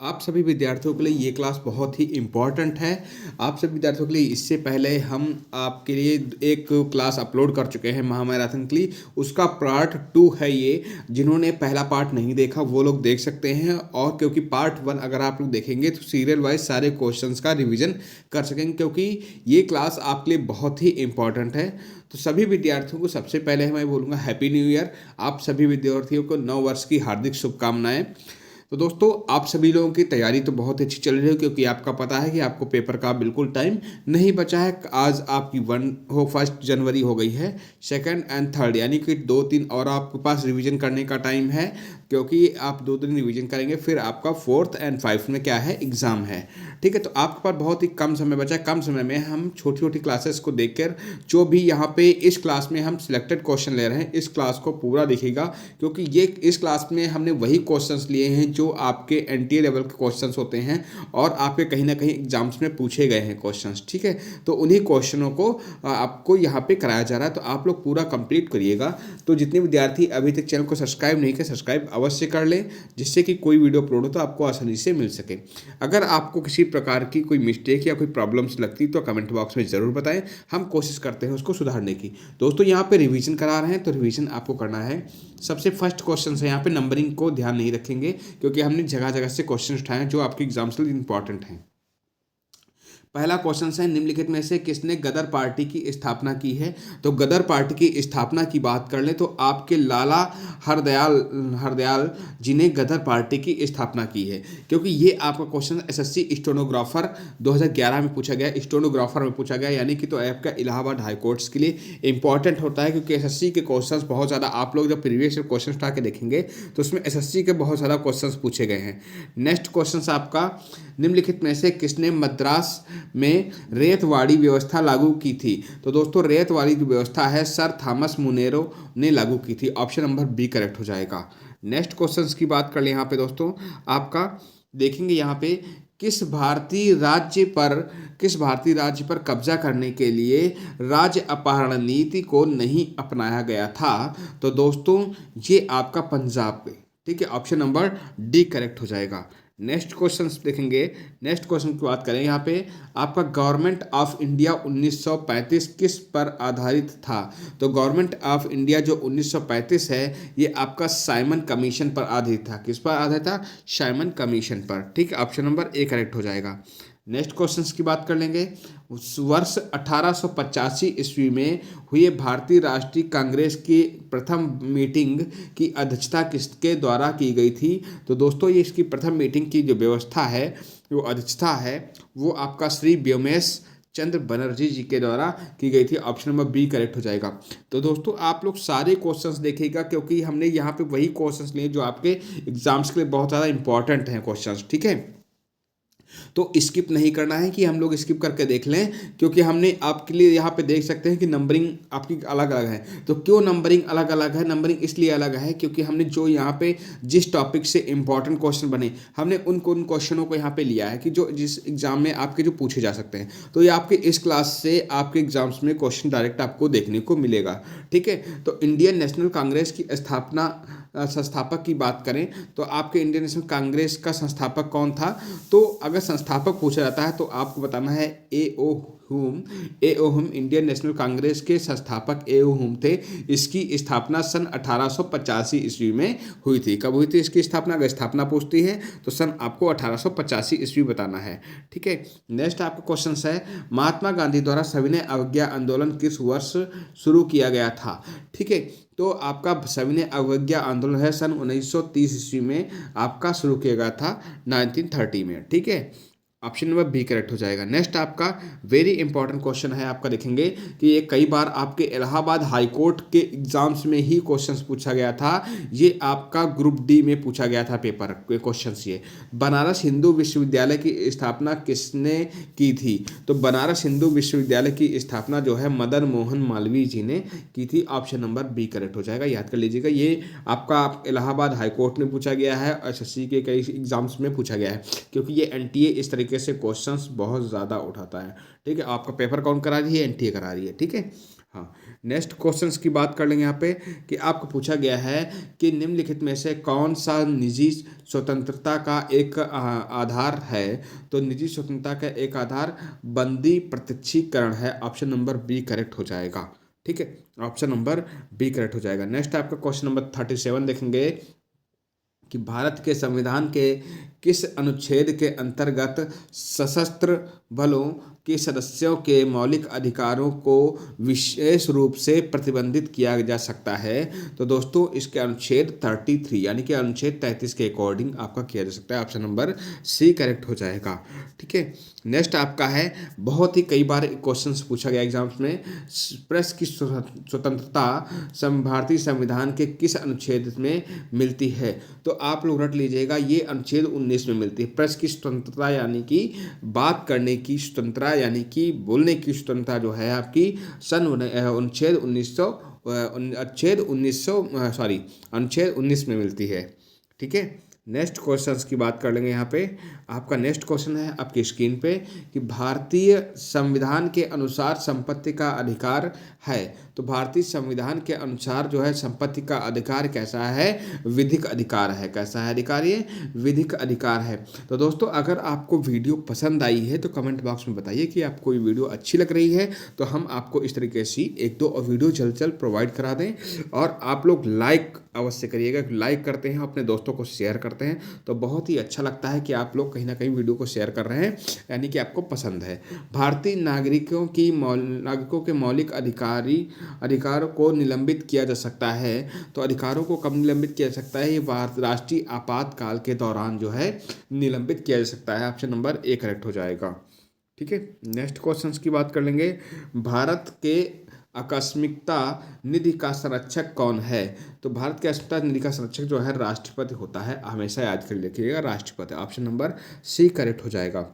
आप सभी विद्यार्थियों के लिए ये क्लास बहुत ही इम्पॉर्टेंट है। आप सभी विद्यार्थियों के लिए इससे पहले हम आपके लिए एक क्लास अपलोड कर चुके हैं महामैराथन के लिए। उसका पार्ट 2 है ये। जिन्होंने पहला पार्ट नहीं देखा वो लोग देख सकते हैं, और क्योंकि पार्ट 1 अगर आप लोग देखेंगे तो सीरियल वाइज सारे क्वेश्चंस का रिवीजन कर सकेंगे, क्योंकि ये क्लास आपके लिए बहुत ही इम्पॉर्टेंट है। तो सभी विद्यार्थियों को सबसे पहले मैं बोलूँगा हैप्पी न्यू ईयर। आप सभी विद्यार्थियों को नव वर्ष की हार्दिक शुभकामनाएं। तो दोस्तों, आप सभी लोगों की तैयारी तो बहुत अच्छी चल रही है, क्योंकि आपका पता है कि आपको पेपर का बिल्कुल टाइम नहीं बचा है। आज आपकी 1 जनवरी हो गई है, 2 एंड 3 यानी कि 2-3 और आपके पास रिवीजन करने का टाइम है, क्योंकि आप 2 दिन रिवीजन करेंगे फिर आपका 4th एंड 5th में क्या है, एग्ज़ाम है। ठीक है, तो आपके पास बहुत ही कम समय बचा है। कम समय में हम छोटी छोटी क्लासेस को देखकर जो भी यहाँ पे इस क्लास में हम सिलेक्टेड क्वेश्चन ले रहे हैं, इस क्लास को पूरा देखिएगा, क्योंकि ये इस क्लास में हमने वही क्वेश्चंस लिए हैं जो आपके एनटीए लेवल के क्वेश्चंस होते हैं और आपके कहीं ना कहीं एग्जाम्स में पूछे गए हैं क्वेश्चंस। ठीक है, तो उन्हीं क्वेश्चनों को आपको यहाँ पे कराया जा रहा है, तो आप लोग पूरा कंप्लीट करिएगा। तो जितने विद्यार्थी अभी तक चैनल को सब्सक्राइब नहीं किए, सब्सक्राइब अवश्य कर लें, जिससे कि कोई वीडियो अपलोड हो तो आपको आसानी से मिल सके। अगर आपको किसी प्रकार की कोई मिस्टेक या कोई प्रॉब्लम्स लगती तो कमेंट बॉक्स में ज़रूर बताएं, हम कोशिश करते हैं उसको सुधारने की। दोस्तों, यहाँ पे रिवीजन करा रहे हैं, तो रिवीजन आपको करना है। सबसे फर्स्ट क्वेश्चन है, यहाँ पे नंबरिंग को ध्यान नहीं रखेंगे, क्योंकि हमने जगह जगह से क्वेश्चन उठाए हैं जो आपके एग्जाम्स के लिए इंपॉर्टेंट हैं। पहला क्वेश्चन है, निम्नलिखित में से किसने गदर पार्टी की स्थापना की है। तो गदर पार्टी की स्थापना की बात कर ले तो आपके लाला हरदयाल जी ने गदर पार्टी की स्थापना की है, क्योंकि ये आपका क्वेश्चन एसएससी स्टेनोग्राफर 2011 में पूछा गया, स्टेनोग्राफर में पूछा गया, यानी कि तो आपका इलाहाबाद हाई कोर्ट्स के लिए इंपॉर्टेंट होता है, क्योंकि एसएससी के क्वेश्चंस बहुत ज़्यादा, आप लोग जब प्रीवियस क्वेश्चन उठा के देखेंगे तो उसमें एसएससी के बहुत ज़्यादा क्वेश्चंस पूछे गए हैं। नेक्स्ट क्वेश्चन आपका, निम्नलिखित में से किसने मद्रास में रेतवाड़ी व्यवस्था लागू की थी। तो दोस्तों, रेतवाड़ी जो व्यवस्था है सर थॉमस मुनेरो ने लागू की थी। ऑप्शन नंबर बी करेक्ट हो जाएगा। नेक्स्ट क्वेश्चंस की बात कर ले यहाँ पे दोस्तों, आपका देखेंगे यहाँ पे किस भारतीय राज्य पर कब्जा करने के लिए राज्य अपहरण नीति को नहीं अपनाया गया था। तो दोस्तों, ये आपका पंजाब पे, ठीक है, ऑप्शन नंबर डी करेक्ट हो जाएगा। नेक्स्ट क्वेश्चन देखेंगे, नेक्स्ट क्वेश्चन की बात करें यहाँ पे, आपका गवर्नमेंट ऑफ इंडिया 1935 किस पर आधारित था। तो गवर्नमेंट ऑफ इंडिया जो 1935 है, ये आपका साइमन कमीशन पर आधारित था। किस पर आधारित था? साइमन कमीशन पर। ठीक है, ऑप्शन नंबर ए करेक्ट हो जाएगा। नेक्स्ट क्वेश्चंस की बात कर लेंगे, उस वर्ष 1885 ईस्वी में हुए भारतीय राष्ट्रीय कांग्रेस की प्रथम मीटिंग की अध्यक्षता किसके द्वारा की गई थी। तो दोस्तों, ये इसकी प्रथम मीटिंग की जो व्यवस्था है, जो अध्यक्षता है, वो आपका श्री व्योमेश चंद्र बनर्जी जी के द्वारा की गई थी। ऑप्शन नंबर बी करेक्ट हो जाएगा। तो दोस्तों, आप लोग सारे क्वेश्चंस देखिएगा, क्योंकि हमने यहाँ पे वही क्वेश्चंस लिए जो आपके एग्जाम्स के लिए बहुत ज़्यादा इंपॉर्टेंट हैं क्वेश्चंस। ठीक है, तो स्किप नहीं करना है कि हम लोग स्किप करके देख लें, क्योंकि हमने आपके लिए यहाँ पे देख सकते हैं कि नंबरिंग आपकी अलग अलग है। तो क्यों नंबरिंग अलग अलग है? नंबरिंग इसलिए अलग है क्योंकि हमने जो यहाँ पे जिस टॉपिक से इंपॉर्टेंट क्वेश्चन बने, हमने उन क्वेश्चनों को यहाँ पे लिया है कि जो जिस एग्जाम में आपके जो पूछे जा सकते हैं। तो ये आपके इस क्लास से आपके एग्जाम्स में क्वेश्चन डायरेक्ट आपको देखने को मिलेगा। ठीक है, तो इंडियन नेशनल कांग्रेस की संस्थापक की बात करें तो आपके इंडियन नेशनल कांग्रेस का संस्थापक कौन था। तो अगर संस्थापक पूछा जाता है तो आपको बताना है ए.ओ. हुम इंडियन नेशनल कांग्रेस के संस्थापक ए.ओ. हुम थे। इसकी स्थापना सन 1885 ईस्वी में हुई थी। कब हुई थी इसकी स्थापना? अगर स्थापना पूछती है तो सन आपको 1885 ईस्वी बताना है। ठीक है, नेक्स्ट आपका क्वेश्चन है, महात्मा गांधी द्वारा सविनय अवज्ञा आंदोलन किस वर्ष शुरू किया गया था। ठीक है, तो आपका सविनय अवज्ञा आंदोलन है सन 1930 ईस्वी में आपका शुरू किया गया था, 1930 में। ठीक है, ऑप्शन नंबर बी करेक्ट हो जाएगा। नेक्स्ट आपका वेरी इंपॉर्टेंट क्वेश्चन है, आपका देखेंगे कि ये कई बार आपके इलाहाबाद हाई कोर्ट के एग्जाम्स में ही क्वेश्चंस पूछा गया था। ये आपका ग्रुप डी में पूछा गया था पेपर के क्वेश्चंस। ये बनारस हिंदू विश्वविद्यालय की स्थापना किसने की थी। तो बनारस हिंदू विश्वविद्यालय की स्थापना जो है मदन मोहन मालवीय जी ने की थी। ऑप्शन नंबर बी करेक्ट हो जाएगा, याद कर लीजिएगा। ये आपका इलाहाबाद हाई कोर्ट में पूछा गया है, एसएससी के कई एग्जाम्स में पूछा गया है, क्योंकि ये एनटीए इस तरीके से क्वेश्चंस बहुत ज़्यादा उठाता है। ठीक है, आपका पेपर कौन करा रही है? एनटीए करा रही है। ठीक है, हाँ, नेक्स्ट क्वेश्चंस की बात कर लेंगे यहाँ पे कि आपको पूछा गया है कि निम्नलिखित में से कौन सा निजी स्वतंत्रता का एक आधार है। तो निजी स्वतंत्रता का एक आधार बंदी प्रत्यक्षीकरण है। ऑप्शन नंबर बी करेक्ट हो जाएगा। ठीक है, ऑप्शन नंबर बी करेक्ट हो जाएगा। नेक्स्ट आपका क्वेश्चन नंबर 37 देखेंगे कि भारत के संविधान के किस अनुच्छेद के अंतर्गत सशस्त्र बलों के सदस्यों के मौलिक अधिकारों को विशेष रूप से प्रतिबंधित किया जा सकता है। तो दोस्तों इसके अनुच्छेद 33 यानी कि अनुच्छेद 33 के अकॉर्डिंग आपका किया जा सकता है। ऑप्शन नंबर सी करेक्ट हो जाएगा। ठीक है, नेक्स्ट आपका है, बहुत ही कई बार क्वेश्चन पूछा गया एग्जाम्स में, प्रेस की स्वतंत्रता भारतीय संविधान के किस अनुच्छेद में मिलती है। तो आप लोग रट लीजिएगा, ये अनुच्छेद 19 में मिलती है। प्रेस की स्वतंत्रता यानी कि बात करने की स्वतंत्रता यानी कि बोलने की स्वतंत्रता जो है आपकी अनुच्छेद 19 में मिलती है। ठीक है, नेक्स्ट क्वेश्चंस की बात कर लेंगे। यहाँ पे आपका नेक्स्ट क्वेश्चन है आपकी स्क्रीन पे कि भारतीय संविधान के अनुसार संपत्ति का अधिकार है। तो भारतीय संविधान के अनुसार जो है संपत्ति का अधिकार कैसा है, विधिक अधिकार है। कैसा है अधिकार, ये विधिक अधिकार है। तो दोस्तों अगर आपको वीडियो पसंद आई है तो कमेंट बॉक्स में बताइए कि आपको ये वीडियो अच्छी लग रही है, तो हम आपको इस तरीके से एक दो वीडियो जल्द से जल्द प्रोवाइड करा दें। और आप लोग लाइक अवश्य करिएगा, लाइक करते हैं अपने दोस्तों को शेयर करते हैं तो बहुत ही अच्छा लगता है कि आप लोग कहीं ना कहीं वीडियो को शेयर कर रहे हैं, यानी कि आपको पसंद है। भारतीय नागरिकों के मौलिक अधिकारों को निलंबित किया जा सकता है। तो अधिकारों को कब निलंबित किया जा सकता है, ये राष्ट्रीय आपातकाल के दौरान जो है निलंबित किया जा सकता है। ऑप्शन नंबर ए करेक्ट हो जाएगा। ठीक है, नेक्स्ट क्वेश्चन की बात कर लेंगे। भारत के आकस्मिकता निधि का संरक्षक कौन है। तो भारत के आकस्मिकता निधि का संरक्षक जो है राष्ट्रपति होता है। हमेशा याद कर रखिएगा, राष्ट्रपति। ऑप्शन नंबर सी करेक्ट हो जाएगा।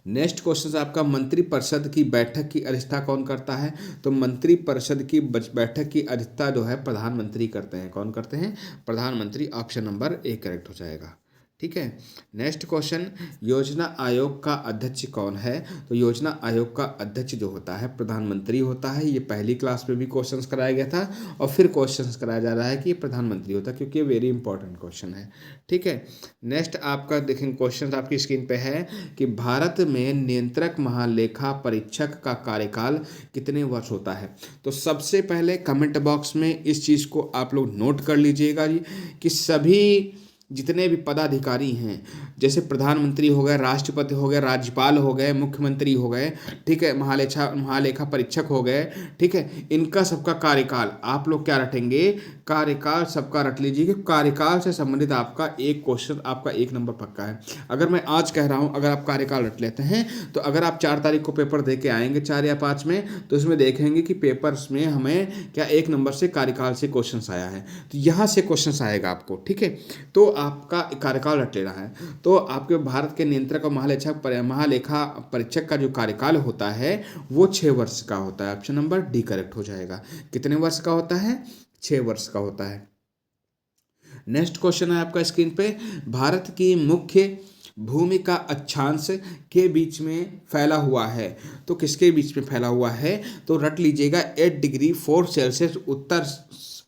नेक्स्ट क्वेश्चन आपका, मंत्रिपरिषद की बैठक की अध्यक्षता कौन करता है। तो मंत्रिपरिषद की बैठक की अध्यक्षता जो है प्रधानमंत्री करते हैं। कौन करते हैं, प्रधानमंत्री। ऑप्शन नंबर ए करेक्ट हो जाएगा। ठीक है, नेक्स्ट क्वेश्चन, योजना आयोग का अध्यक्ष कौन है। तो योजना आयोग का अध्यक्ष जो होता है प्रधानमंत्री होता है। ये पहली क्लास में भी क्वेश्चंस कराया गया था और फिर क्वेश्चंस कराया जा रहा है कि ये प्रधानमंत्री होता है, क्योंकि ये वेरी इंपॉर्टेंट क्वेश्चन है। ठीक है, नेक्स्ट आपका देखेंगे क्वेश्चन आपकी स्क्रीन पे है कि भारत में नियंत्रक महालेखा परीक्षक का कार्यकाल कितने वर्ष होता है। तो सबसे पहले कमेंट बॉक्स में इस चीज़ को आप लोग नोट कर लीजिएगा जी कि सभी जितने भी पदाधिकारी हैं, जैसे प्रधानमंत्री हो गए, राष्ट्रपति हो गए, राज्यपाल हो गए, मुख्यमंत्री हो गए, ठीक है, महालेखा परीक्षक हो गए, ठीक है, इनका सबका कार्यकाल आप लोग क्या रटेंगे, कार्यकाल सबका रट लीजिए। कार्यकाल से संबंधित आपका एक क्वेश्चन आपका 1 नंबर पक्का है। अगर मैं आज कह रहा हूं, अगर आप कार्यकाल रट लेते हैं तो अगर आप 4 तारीख को पेपर दे के आएंगे 4 या 5 में, तो इसमें देखेंगे कि पेपर्स में हमें क्या 1 नंबर से कार्यकाल से क्वेश्चन आया है। तो यहाँ से क्वेश्चन आएगा आपको। ठीक है, तो आपका कार्यकाल रट लेना है। तो आपके भारत के नियंत्रक और महालेखा परीक्षक का जो कार्यकाल होता है वो 6 वर्ष का होता है। ऑप्शन नंबर डी करेक्ट हो जाएगा। कितने वर्ष का होता है, 6 वर्ष का होता है। नेक्स्ट क्वेश्चन है आपका स्क्रीन पे, भारत की मुख्य भूमि का अक्षांश के बीच में फैला हुआ है। तो किसके बीच में फैला हुआ है, तो रट लीजिएगा 8 डिग्री 4 सेल्सियस उत्तर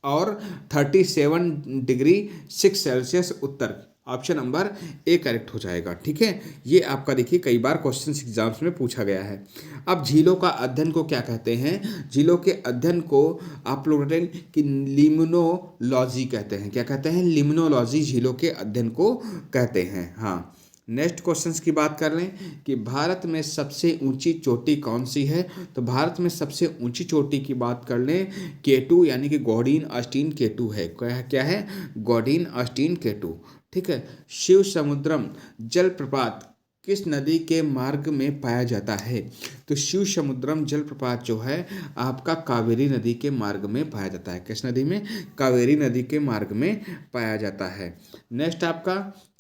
और 37 degree 6 Celsius Uttar. Option number A correct हो जाएगा। ठीक है, ये आपका देखिए कई बार क्वेश्चन एग्जाम्स में पूछा गया है। अब झीलों का अध्ययन को क्या कहते हैं। झीलों के अध्ययन को आप लोग कि लिम्नोलॉजी कहते हैं। क्या कहते हैं, लिम्नोलॉजी झीलों के अध्ययन को कहते हैं। हाँ, नेक्स्ट क्वेश्चंस की बात कर लें कि भारत में सबसे ऊंची चोटी कौन सी है। तो भारत में सबसे ऊंची चोटी की बात कर लें K2 यानी कि गॉर्डीन ऑस्टीन K2 है। क्या है, गॉर्डीन ऑस्टीन K2। ठीक है, शिव समुद्रम जलप्रपात किस नदी के मार्ग में पाया जाता है। तो शिव समुद्रम जलप्रपात जो है आपका कावेरी नदी के मार्ग में पाया जाता है। किस नदी में, कावेरी नदी के मार्ग में पाया जाता है। नेक्स्ट आपका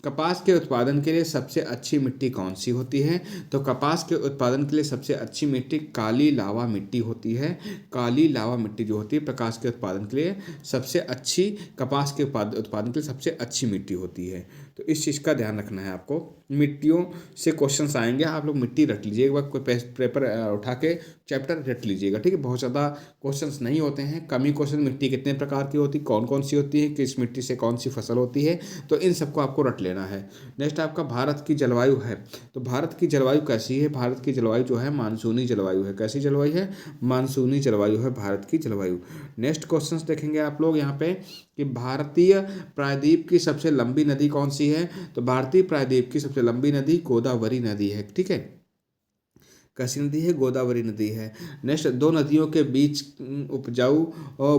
कपास के उत्पादन के लिए सबसे अच्छी मिट्टी कौन सी होती है? तो कपास के उत्पादन के लिए सबसे अच्छी मिट्टी काली लावा मिट्टी होती है। काली लावा मिट्टी जो होती है प्रकाश के उत्पादन के लिए सबसे अच्छी, कपास के उत्पादन के लिए सबसे अच्छी मिट्टी होती है। तो इस चीज़ का ध्यान रखना है आपको। मिट्टियों से क्वेश्चंस आएंगे, आप लोग मिट्टी रट लीजिए एक बार, कोई पेपर उठा के चैप्टर रट लीजिएगा, ठीक है। बहुत ज़्यादा क्वेश्चंस नहीं होते हैं, कम ही क्वेश्चन। मिट्टी कितने प्रकार की होती, कौन कौन सी होती है, किस मिट्टी से कौन सी फसल होती है, तो इन सबको आपको रट लेना है। नेक्स्ट आपका भारत की जलवायु है। तो भारत की जलवायु कैसी है? भारत की जलवायु जो है मानसूनी जलवायु है। कैसी जलवायु है? मानसूनी जलवायु है भारत की जलवायु। नेक्स्ट क्वेश्चंस देखेंगे आप लोग यहाँ पे कि भारतीय प्रायद्वीप की सबसे लंबी नदी कौन सी है? तो भारतीय प्रायद्वीप की सबसे लंबी नदी गोदावरी नदी है, ठीक है। कैसी नदी है? गोदावरी नदी है। नेक्स्ट, दो नदियों के बीच उपजाऊ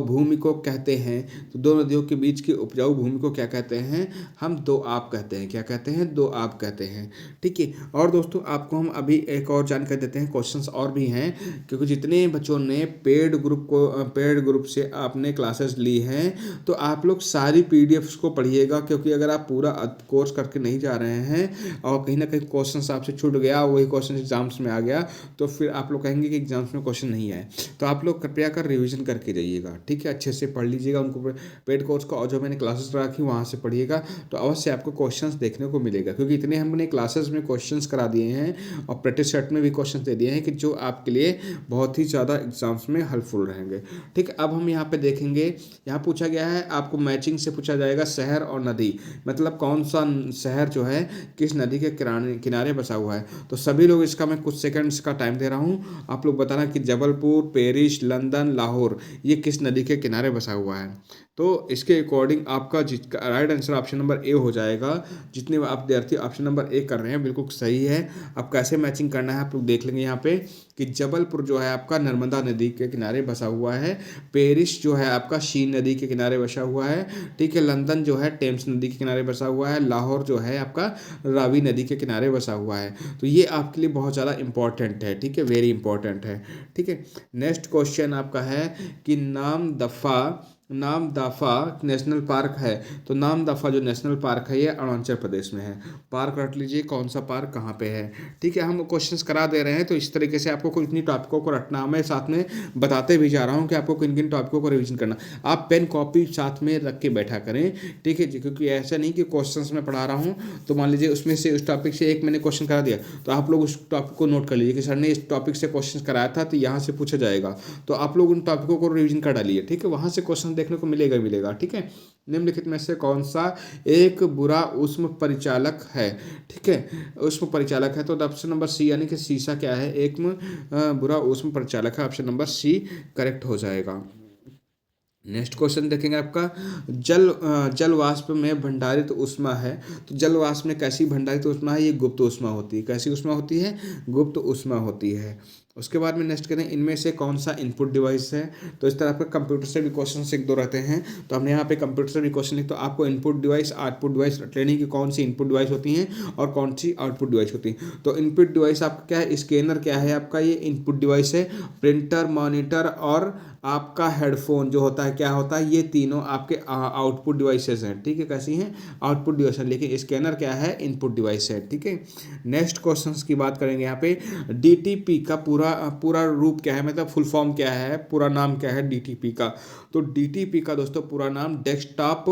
भूमि को कहते हैं। तो दो नदियों के बीच की उपजाऊ भूमि को क्या कहते हैं? हम दो आप कहते हैं। क्या कहते हैं? दो आप कहते हैं, ठीक है। और दोस्तों आपको हम अभी एक और जानकारी देते हैं, क्वेश्चंस और भी हैं, क्योंकि जितने बच्चों ने पेड ग्रुप से आपने क्लासेस ली हैं तो आप लोग सारी पीडीएफ्स को पढ़िएगा, क्योंकि अगर आप पूरा कोर्स करके नहीं जा रहे हैं और कहीं ना कहीं क्वेश्चंस आपसे छूट गया, वही क्वेश्चन एग्जाम्स में आ गया, तो फिर आप लोग कहेंगे कि एग्जाम्स में क्वेश्चन नहीं आए। तो आप लोग कृपया कर रिवीजन करके जाइएगा, ठीक है। अच्छे से पढ़ लीजिएगा उनको, पेड कोर्स को, और जो मैंने क्लासेस रखी वहाँ से पढ़िएगा, तो अवश्य आपको क्वेश्चंस देखने को मिलेगा, क्योंकि इतने हमने क्लासेस में क्वेश्चंस करा दिए हैं और प्रैक्टिस सेट में भी क्वेश्चन दे दिए हैं कि जो आपके लिए बहुत ही ज़्यादा एग्जाम्स में हेल्पफुल रहेंगे, ठीक है। अब हम यहाँ पे देखेंगे, यहाँ पूछा गया है आपको मैचिंग से पूछा जाएगा शहर और नदी, मतलब कौन सा शहर जो है किस नदी के किनारे बसा हुआ है। तो सभी लोग इसका, मैं कुछ सेकंड्स का टाइम दे रहा हूँ, आप लोग बताना कि जबलपुर, पेरिस, लंदन, लाहौर ये किस नदी के किनारे बसा हुआ है। तो इसके अकॉर्डिंग आपका right answer option number A हो जाएगा। जितने आप विद्यार्थी ऑप्शन नंबर ए कर रहे हैं बिल्कुल सही है। अब कैसे मैचिंग करना है आप लोग देख लेंगे यहाँ पे कि जबलपुर जो है आपका नर्मदा नदी के किनारे बसा हुआ है, पेरिस जो है आपका शीन नदी के किनारे बसा हुआ है, ठीक है। लंदन जो है टेम्स नदी के किनारे बसा हुआ है, लाहौर जो है आपका रावी नदी के किनारे बसा हुआ है। तो ये आपके लिए बहुत ज़्यादा इंपॉर्टेंट है, ठीक है, वेरी इंपॉर्टेंट है, ठीक है। नेक्स्ट क्वेश्चन आपका है कि नामदफा नेशनल पार्क है। तो नामदफा जो नेशनल पार्क है ये अरुणाचल प्रदेश में है। पार्क रट लीजिए, कौन सा पार्क कहाँ पे है, ठीक है। हम क्वेश्चंस करा दे रहे हैं, तो इस तरीके से आपको कुछ टॉपिकों को रटना, मैं साथ में बताते भी जा रहा हूँ कि आपको किन किन टॉपिकों को रिवीजन करना। आप पेन कॉपी साथ में रख के बैठा करें, ठीक है जी, क्योंकि ऐसा नहीं कि क्वेश्चंस में पढ़ा रहा हूँ तो मान लीजिए उसमें से उस टॉपिक से एक मैंने क्वेश्चन करा दिया, तो आप लोग उस टॉपिक को नोट कर लीजिए कि सर ने इस टॉपिक से क्वेश्चन कराया था तो यहाँ से पूछा जाएगा, तो आप लोग उन टॉपिकों को रिवीजन कर डालिए, ठीक है। वहाँ से क्वेश्चन देखने को मिलेगा, ठीक है। निम्नलिखित में से कौन सा एक बुरा ऊष्म परिचालक है, ठीक है, ऊष्म परिचालक है। तो ऑप्शन नंबर सी, यानी कि शीशा क्या है, एक बुरा ऊष्म परिचालक है। ऑप्शन नंबर सी करेक्ट हो जाएगा। नेक्स्ट क्वेश्चन देखेंगे आपका, जल वाष्प में भंडारित ऊष्मा है। तो जल वाष्प में कैसी भंडारित ऊष्मा है? ये गुप्त ऊष्मा होती है। कैसी ऊष्मा होती है? गुप्त ऊष्मा होती है। उसके बाद में नेक्स्ट करें, इनमें से कौन सा इनपुट डिवाइस है। तो इस तरह आपके कंप्यूटर से भी क्वेश्चन एक दो रहते हैं, तो हमने यहाँ पे कंप्यूटर से भी क्वेश्चन लिख, तो आपको input device, output device training की कौन सी इनपुट डिवाइस होती हैं और कौन सी आउटपुट डिवाइस होती हैं। तो इनपुट डिवाइस आपका क्या है? स्कैनर क्या है आपका, ये इनपुट डिवाइस है। प्रिंटर, मॉनिटर और आपका हेडफोन जो होता है क्या होता है, ये तीनों आपके आउटपुट डिवाइसेस हैं, ठीक है। कैसी हैं? आउटपुट डिवाइस है, लेकिन स्कैनर क्या है? इनपुट डिवाइस है, ठीक है। नेक्स्ट क्वेश्चंस की बात करेंगे यहाँ पे, डीटीपी का पूरा रूप क्या है, मतलब फुल फॉर्म क्या है, पूरा नाम क्या है डीटीपी का। तो डीटीपी का दोस्तों पूरा नाम डेस्कटॉप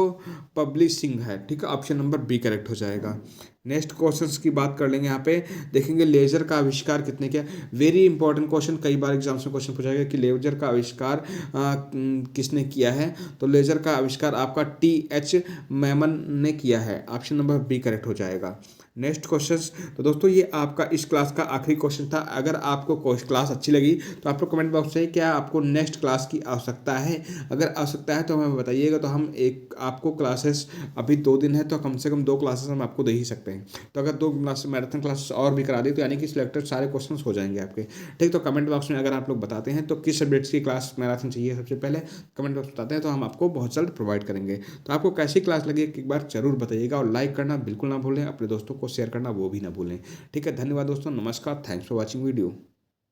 पब्लिशिंग है, ठीक है। ऑप्शन नंबर बी करेक्ट हो जाएगा। नेक्स्ट क्वेश्चंस की बात कर लेंगे, यहाँ पे देखेंगे लेजर का आविष्कार कितने किया। वेरी इंपॉर्टेंट क्वेश्चन, कई बार एग्जाम्स में क्वेश्चन पूछा गया कि लेजर का आविष्कार किसने किया है। तो लेजर का आविष्कार आपका TH मैमन ने किया है। ऑप्शन नंबर बी करेक्ट हो जाएगा। नेक्स्ट क्वेश्चंस, तो दोस्तों ये आपका इस क्लास का आखिरी क्वेश्चन था। अगर आपको क्लास अच्छी लगी तो आप लोग कमेंट बॉक्स से क्या आपको नेक्स्ट क्लास की आवश्यकता है, अगर आवश्यकता है तो हमें बताइएगा। तो हम एक आपको क्लासेस, अभी 2 दिन है तो कम से कम 2 क्लासेस हम आपको दे ही सकते हैं। तो अगर 2 मैराथन क्लासेस और भी करा दी तो यानी कि सिलेक्टेड सारे क्वेश्चन हो जाएंगे आपके, ठीक। तो कमेंट बॉक्स में अगर आप लोग बताते हैं तो किस सब्जेक्ट्स की क्लास मैराथन चाहिए, सबसे पहले कमेंट बॉक्स बताते हैं तो हम आपको बहुत जल्द प्रोवाइड करेंगे। तो आपको कैसी क्लास लगी एक बार जरूर बताइएगा, और लाइक करना बिल्कुल ना भूलें, अपने दोस्तों को शेयर करना वो भी ना भूलें, ठीक है। धन्यवाद दोस्तों, नमस्कार, थैंक्स फॉर वॉचिंग वीडियो।